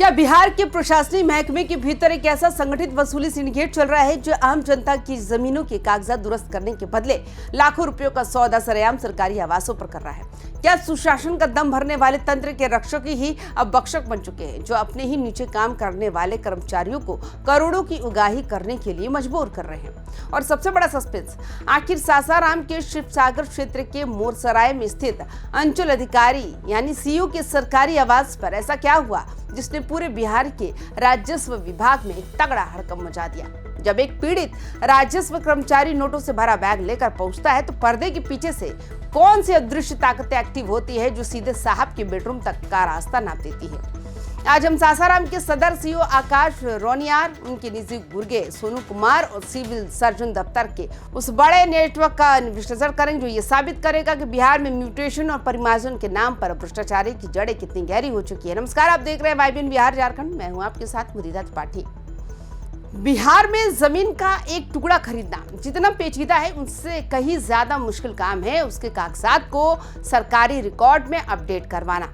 क्या बिहार के प्रशासनिक महकमे के भीतर एक ऐसा संगठित वसूली सिंडिकेट चल रहा है जो आम जनता की जमीनों के कागजात दुरुस्त करने के बदले लाखों रुपयों का सौदा सरेआम सरकारी आवासों पर कर रहा है? क्या सुशासन का दम भरने वाले तंत्र के रक्षक ही अब बख्शक बन चुके हैं, जो अपने ही नीचे काम करने वाले कर्मचारियों को करोड़ों की उगाही करने के लिए मजबूर कर रहे हैं? और सबसे बड़ा सस्पेंस, आखिर सासाराम के शिवसागर क्षेत्र के मोरसराय में स्थित अंचल अधिकारी यानी सीओ के सरकारी आवास पर ऐसा क्या हुआ जिसने पूरे बिहार के राजस्व विभाग में एक तगड़ा हड़कंप मचा दिया? जब एक पीड़ित राजस्व कर्मचारी नोटों से भरा बैग लेकर पहुंचता है तो पर्दे के पीछे से कौन सी अदृश्य ताकतें एक्टिव होती है जो सीधे साहब के बेडरूम तक का रास्ता नाप देती है? आज हम सासाराम के सदर सीओ आकाश रोनियार, उनके निजी गुर्गे सोनू कुमार और सिविल सर्जन दफ्तर के उस बड़े नेटवर्क का विश्लेषण करेंगे जो ये साबित करेगा कि बिहार में म्यूटेशन और परिमार्जन के नाम पर भ्रष्टाचार की जड़ें कितनी गहरी हो चुकी है। नमस्कार, आप देख रहे हैं वाईबीएन बिहार झारखंड। मैं हूं आपके साथ मुदीदा त्रिपाठी। बिहार में जमीन का एक टुकड़ा खरीदना जितना पेचीदा है उससे कहीं ज्यादा मुश्किल काम है उसके कागजात को सरकारी रिकॉर्ड में अपडेट करवाना,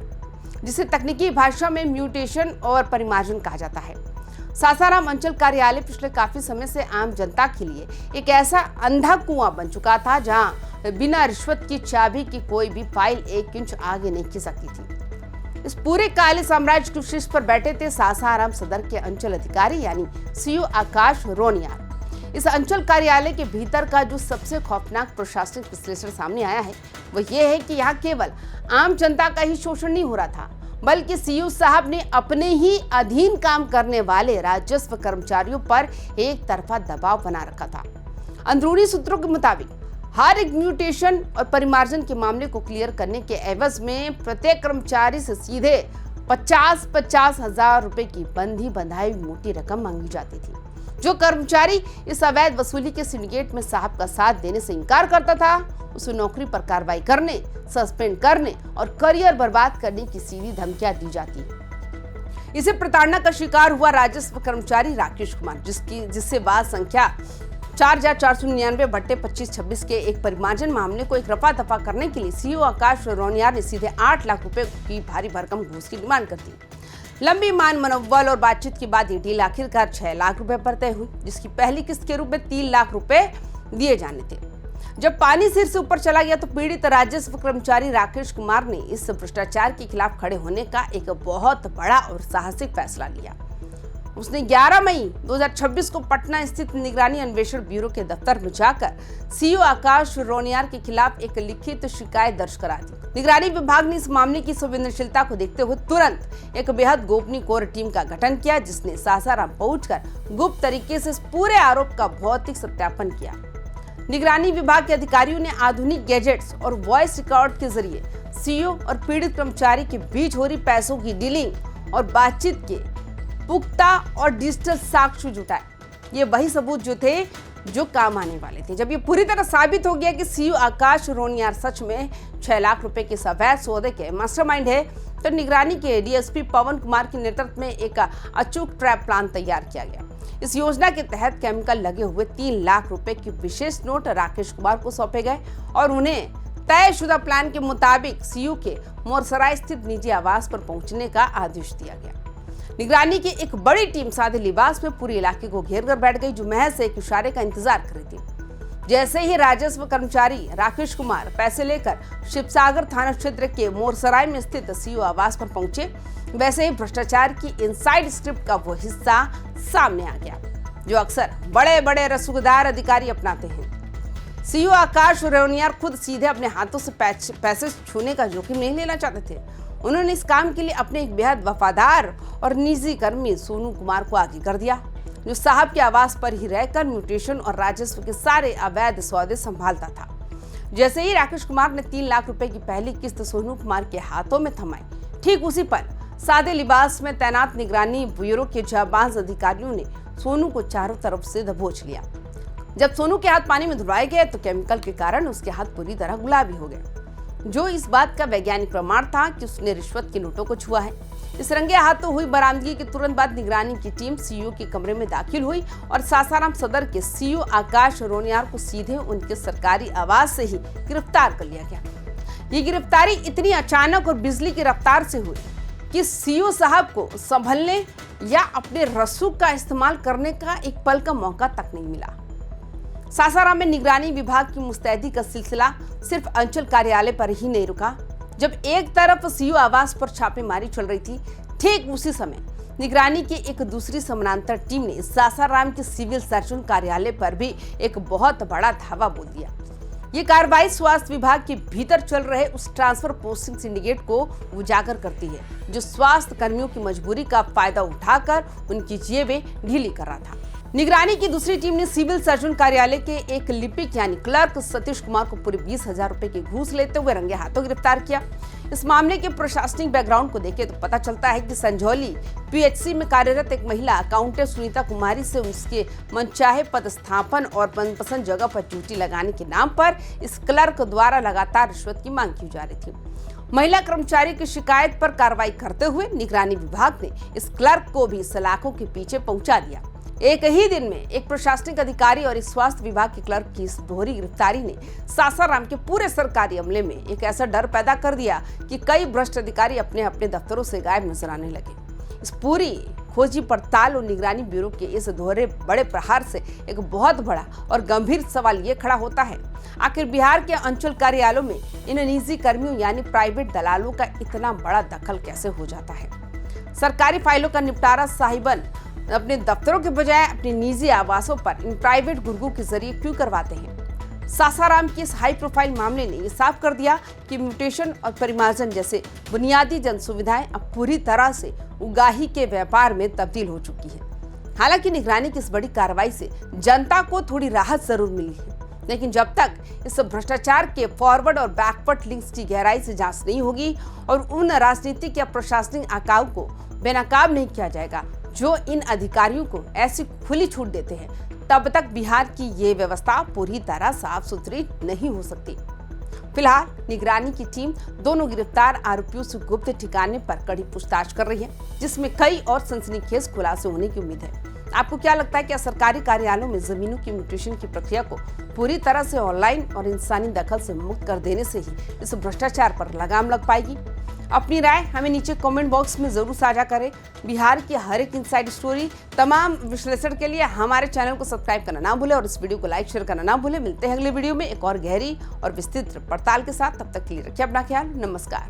जिसे तकनीकी भाषा में म्यूटेशन और परिमार्जन कहा जाता है। सासाराम अंचल कार्यालय पिछले काफी समय से आम जनता के लिए एक ऐसा अंधा कुआं बन चुका था जहां बिना रिश्वत की चाबी की कोई भी फाइल 1 इंच आगे नहीं खिसक सकती थी। इस पूरे काले साम्राज्य के शीर्ष पर बैठे थे सासाराम सदर के अंचल अधिकारी यानी सीओ आकाश रोनियार। इस अंचल कार्यालय के भीतर का जो सबसे खौफनाक प्रशासनिक विश्लेषण सामने आया है वो ये है कि यहाँ केवल आम जनता का ही शोषण नहीं हो रहा था, बल्कि सीओ साहब ने अपने ही अधीन काम करने वाले राजस्व कर्मचारियों पर एक तरफा दबाव बना रखा था। अंदरूनी सूत्रों के मुताबिक हर एक म्यूटेशन और परिमार्जन के मामले को क्लियर करने के एवज में प्रत्येक कर्मचारी से सीधे 50-50 हजार रुपए की बंधी बंधाई मोटी रकम मांगी जाती थी। जो कर्मचारी इस अवैध वसूली के सिंडिकेट में साहब का साथ देने से इनकार करता था उसे नौकरी पर कार्रवाई करने, सस्पेंड करने और करियर बर्बाद करने की सीधी धमकियां दी जाती। इसे प्रताड़ना का शिकार हुआ राजस्व कर्मचारी राकेश कुमार, जिससे वाद संख्या 4499/2526 के एक परिमार्जन मामले को एक रफा दफा करने के लिए सीओ आकाश रोनियार ने सीधे 8 लाख रुपए की भारी भरकम घूस की डिमांड कर दी। लंबी मान मनोबल और बातचीत के बाद ये डील आखिरकार 6 लाख रुपए पर तय हुई, जिसकी पहली किस्त के रूप में 3 लाख रुपए दिए जाने थे। जब पानी सिर से ऊपर चला गया तो पीड़ित राजस्व कर्मचारी राकेश कुमार ने इस भ्रष्टाचार के खिलाफ खड़े होने का एक बहुत बड़ा और साहसिक फैसला लिया। उसने 11 मई 2026 को पटना स्थित निगरानी अन्वेषण ब्यूरो के दफ्तर में जाकर सीओ आकाश रोनियार के खिलाफ एक लिखित शिकायत दर्ज करा दी। निगरानी विभाग ने इस मामले की संवेदनशीलता को देखते हुए तुरंत एक बेहद गोपनीय कोर टीम का गठन किया, जिसने सासाराम पहुंचकर गुप्त तरीके से इस पूरे आरोप का भौतिक सत्यापन किया। निगरानी विभाग के अधिकारियों ने आधुनिक गैजेट्स और वॉइस रिकॉर्ड के जरिए सीओ और पीड़ित कर्मचारी के बीच हो रही पैसों की डीलिंग और बातचीत के पुख्ता और डिजिटल साक्ष्य जुटाए। ये वही सबूत जो थे जो काम आने वाले थे। जब ये पूरी तरह साबित हो गया कि सीओ आकाश रोनियार सच में 6 लाख रुपए के अवैध सौदे के मास्टरमाइंड है, तो निगरानी के डीएसपी पवन कुमार के नेतृत्व में एक अचूक ट्रैप प्लान तैयार किया गया। इस योजना के तहत केमिकल लगे हुए 3 लाख रुपए के विशेष नोट राकेश कुमार को सौंपे गए और उन्हें तयशुदा प्लान के मुताबिक सीओ के मोरसराय स्थित निजी आवास पर पहुंचने का आदेश दिया गया। निगरानी की एक बड़ी टीम सादे लिबास में पूरे इलाके को घेर कर बैठ गई, जो महज एक इशारे का इंतजार कर रही थी। जैसे ही राजस्व कर्मचारी राकेश कुमार पैसे लेकर शिवसागर थाना क्षेत्र के मोरसराय में स्थित सीओ आवास पर पहुंचे, वैसे ही भ्रष्टाचार की इनसाइड स्क्रिप्ट का वो हिस्सा सामने आ गया जो अक्सर बड़े बड़े रसूखदार अधिकारी अपनाते हैं। सीओ आकाश रोनियार खुद सीधे अपने हाथों से पैसे छूने का जोखिम नहीं लेना चाहते थे। उन्होंने इस काम के लिए अपने एक बेहद वफादार और निजी कर्मी सोनू कुमार को आगे कर दिया, जो साहब के आवास पर ही रहकर म्यूटेशन और राजस्व के सारे अवैध सौदे संभालता था। जैसे ही राकेश कुमार ने 3 लाख रुपए की पहली किस्त सोनू कुमार के हाथों में थमाई, ठीक उसी पर सादे लिबास में तैनात निगरानी ब्यूरो के जाबाज अधिकारियों ने सोनू को चारों तरफ से दबोच लिया। जब सोनू के हाथ पानी में धुलवाए गए तो केमिकल के कारण उसके हाथ पूरी तरह गुलाबी हो गए, जो इस बात का वैज्ञानिक प्रमाण था कि उसने रिश्वत के नोटों को छुआ है। इस रंगे हाथों हुई बरामदगी के तुरंत बाद निगरानी की टीम सीओ के कमरे में दाखिल हुई और सासाराम सदर के सीओ आकाश रोनियार को सीधे उनके सरकारी आवास से ही गिरफ्तार कर लिया गया। ये गिरफ्तारी इतनी अचानक और बिजली की रफ्तार से हुई कि सीईओ साहब को संभलने या अपने रसूख का इस्तेमाल करने का एक पल का मौका तक नहीं मिला। सासाराम में निगरानी विभाग की मुस्तैदी का सिलसिला सिर्फ अंचल कार्यालय पर ही नहीं रुका। जब एक तरफ सीईओ आवास पर छापेमारी चल रही थी, ठीक उसी समय निगरानी की एक दूसरी समानांतर टीम ने सासाराम के सिविल सर्जन कार्यालय पर भी एक बहुत बड़ा धावा बोल दिया। ये कार्रवाई स्वास्थ्य विभाग के भीतर चल रहे उस ट्रांसफर पोस्टिंग सिंडिकेट को उजागर करती है, जो स्वास्थ्य कर्मियों की मजबूरी का फायदा उठाकर उनकी जेबें ढीली कर रहा था। निगरानी की दूसरी टीम ने सिविल सर्जन कार्यालय के एक लिपिक यानी क्लर्क सतीश कुमार को पूरे 20,000 रुपए की घूस लेते हुए रंगे हाथों गिरफ्तार किया। इस मामले के प्रशासनिक बैकग्राउंड को देखें तो पता चलता है कि संझौली पीएचसी में कार्यरत एक महिला अकाउंटेंट सुनीता कुमारी से उसके मनचाहे पदस्थापन और मनपसंद जगह पर ड्यूटी लगाने के नाम पर इस क्लर्क द्वारा लगातार रिश्वत की मांग की जा रही थी। महिला कर्मचारी की शिकायत पर कार्रवाई करते हुए निगरानी विभाग ने इस क्लर्क को भी सलाखों के पीछे पहुंचा दिया। एक ही दिन में एक प्रशासनिक अधिकारी और एक स्वास्थ्य विभाग के क्लर्क की इस दोहरी गिरफ्तारी ने सासाराम के पूरे सरकारी अमले में एक ऐसा डर पैदा कर दिया कि कई भ्रष्ट अधिकारी अपने अपने दफ्तरों से गायब नजर आने लगे। इस पूरी खोजी पड़ताल और निगरानी ब्यूरो के इस दोहरे बड़े प्रहार से एक बहुत बड़ा और गंभीर सवाल ये खड़ा होता है, आखिर बिहार के अंचल कार्यालयों में इन निजी कर्मियों यानी प्राइवेट दलालों का इतना बड़ा दखल कैसे हो जाता है। सरकारी फाइलों का निपटारा साहिबन अपने दफ्तरों के बजाय अपने निजी आवासों पर इन प्राइवेट गुर्गों के जरिए क्यों करवाते हैं। सासाराम के इस हाई प्रोफाइल मामले ने ये साफ कर दिया कि म्यूटेशन और परिमार्जन जैसे बुनियादी जन सुविधाएं अब पूरी तरह से उगाही के व्यापार में तब्दील हो चुकी है। हालांकि निगरानी की इस बड़ी कार्रवाई से जनता को थोड़ी राहत जरूर मिली है, लेकिन जब तक इस भ्रष्टाचार के फॉरवर्ड और बैकवर्ड लिंक्स की गहराई से जांच नहीं होगी और उन राजनीतिक या प्रशासनिक आकाओं को बेनकाब नहीं किया जाएगा जो इन अधिकारियों को ऐसी खुली छूट देते हैं, तब तक बिहार की ये व्यवस्था पूरी तरह साफ सुथरी नहीं हो सकती। फिलहाल निगरानी की टीम दोनों गिरफ्तार आरोपियों से गुप्त ठिकाने पर कड़ी पूछताछ कर रही है, जिसमें कई और सनसनीखेज खुलासे होने की उम्मीद है। आपको क्या लगता है, क्या सरकारी कार्यालयों में जमीनों की म्यूटेशन की प्रक्रिया को पूरी तरह से ऑनलाइन और इंसानी दखल से मुक्त कर देने से ही इस भ्रष्टाचार पर लगाम लग पाएगी? अपनी राय हमें नीचे कमेंट बॉक्स में जरूर साझा करें। बिहार की हर एक इनसाइड स्टोरी तमाम विश्लेषण के लिए हमारे चैनल को सब्सक्राइब करना ना भूलें और इस वीडियो को लाइक शेयर करना ना भूलें। मिलते हैं अगले वीडियो में एक और गहरी और विस्तृत पड़ताल के साथ। तब तक के लिए रखिए अपना ख्याल। नमस्कार।